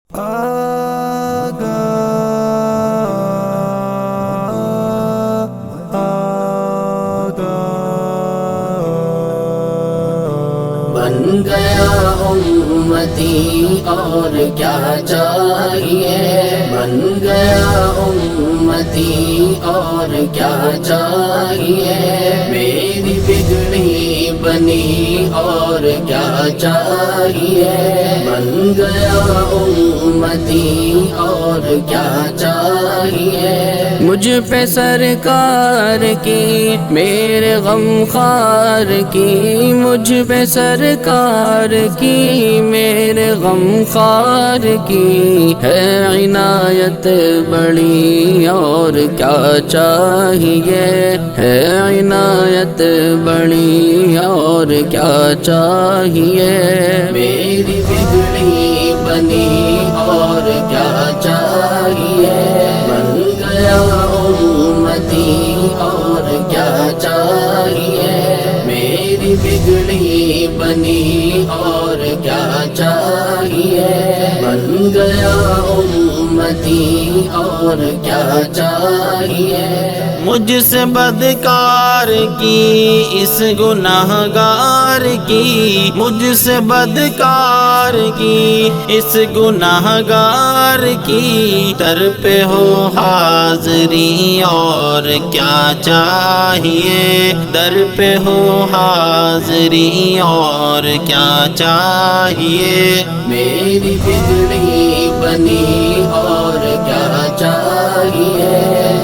بن گیا امتی اور کیا چاہیے، بن گیا امتی اور کیا چاہیے، میری بگڑی بنی اور کیا چاہیے، بن گیا امتی اور کیا چاہیے، مجھ پہ سرکار کی میرے غم خوار کی، مجھ پہ سرکار کی میرے غم خوار کی ہے عنایت بڑی اور کیا چاہیے، ہے عنایت بڑی اور کیا چاہیے، میری بگڑی بنی اور کیا چاہیے، بن گیا امتی اور کیا چاہیے، میری بگڑی بنی اور کیا چاہیے، بن گیا امتی اور کیا چاہیے، مجھ سے بدکار کی اس گناہگار کی، مجھ سے بدکار کی اس گناہگار کی در پہ ہو حاضری اور کیا چاہیے، در پہ ہو حاضری اور کیا چاہیے، میری بگڑی بنی اور کیا چاہیے،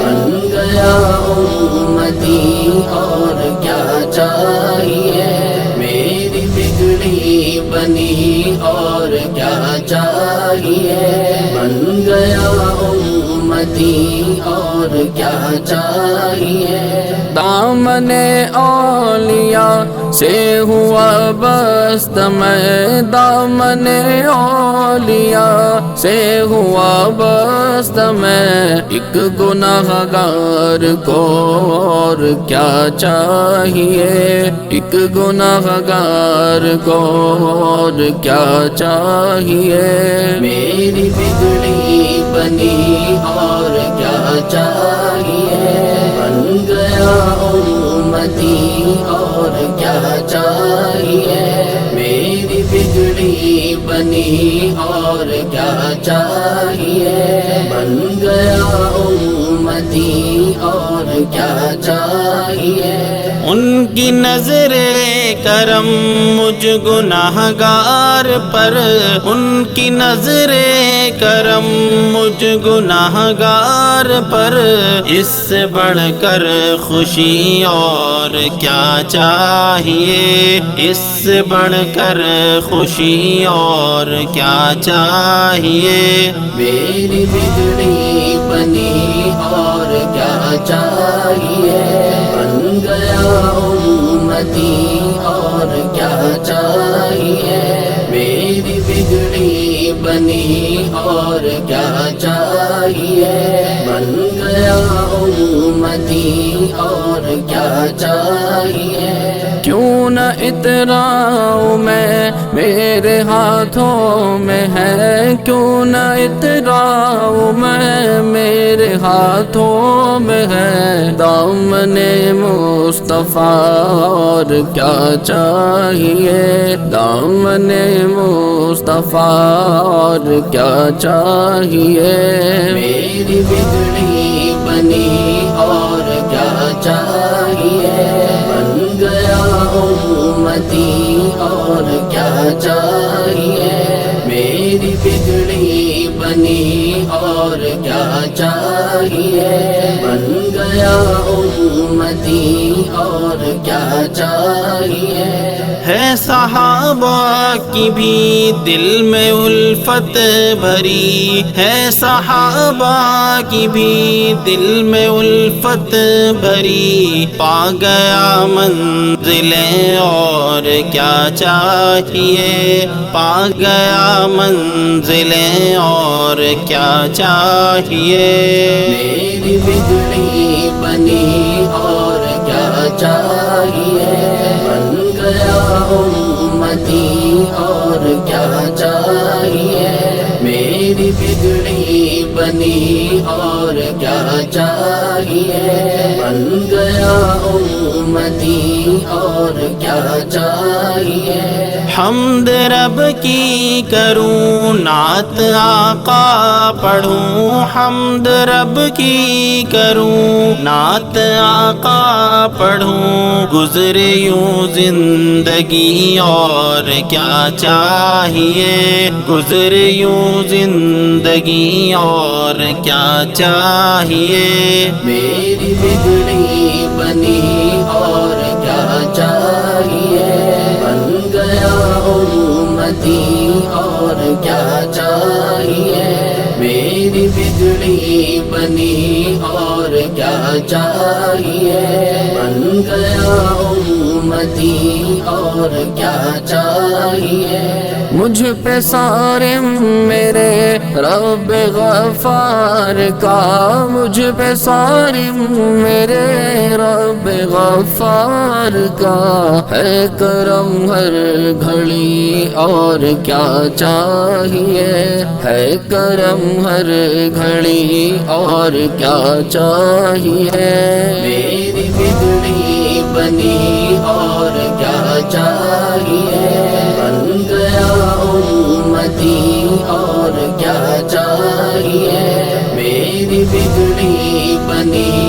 بن گیا امتی اور کیا چاہیے، میری بگڑی بنی اور کیا چاہیے، بن گیا امتی اور کیا چاہیے، دامن اولیاء سے ہوا بست میں، دامن اولیاء سے ہوا بست میں، ایک گناہگار کو اور کیا چاہیے، ایک گناہگار کو اور کیا چاہیے، میری بگڑی بنی اور کیا چاہیے، بن گیا امتی اور کیا چاہیے، میری بگڑی بنی اور کیا چاہیے، بن گیا امتی اور کیا چاہیے، ان کی نظر کرم مجھ گناہگار پر، ان کی نظر کرم مجھ گناہگار پر، اس سے بڑھ کر خوشی اور کیا چاہیے، اس سے بڑھ کر خوشی اور کیا چاہیے، میری بگڑی بنی اور کیا چاہیے، بن گیا امتی اور کیا چاہیے، میری بگڑی بنی اور کیا چاہیے، بن گیا امتی اور کیا چاہیے، کیوں نہ اتراؤں میں میرے ہاتھوں میں ہے، کیوں نہ اتراؤں میں میرے ہاتھوں میں ہے، دامن مصطفیٰ اور کیا چاہیے، دامن مصطفیٰ اور کیا چاہیے، میری بگڑی بنی اور کیا چاہیے، بن گیا امتی اور کیا چاہیے، میری بگڑی بنی اور کیا چاہیے، بن گیا امتی اور کیا چاہیے، ہے صحابہ کی بھی دل میں الفت بھری، ہے صحابہ کی بھی دل میں الفت بھری، پا گیا منزلیں اور کیا چاہیے، پا گیا منزلیں اور کیا چاہیے، میری بگڑی بنی اور کیا چاہیے، بن گیا امتی اور کیا چاہیے، میری بگڑی بنی اور کیا چاہیے، بن گیا امتی اور کیا چاہیے۔ حمد رب کی کروں نعت آقا پڑھوں، حمد رب کی کروں نعت آقا پڑھوں، گزرے یوں زندگی اور کیا چاہیے، گزرے یوں زندگی اور کیا چاہیے۔ میری بگڑی بنی اور کیا چاہیے، بن گیا امتی اور کیا چاہیے۔ میری بگڑی بنی اور کیا چاہیے، بن گیا امتی اور کیا چاہیے۔ مجھ پہ صارم میرے رب غفار کا، مجھ پہ صارم میرے رب غفار کا، ہے کرم ہر گھڑی اور کیا چاہیے، ہے کرم ہر گھڑی اور کیا چاہیے۔ میری بگڑی بنی اور کیا چاہیے، بن گیا امتی اور کیا چاہیے۔ میری بگڑی بنی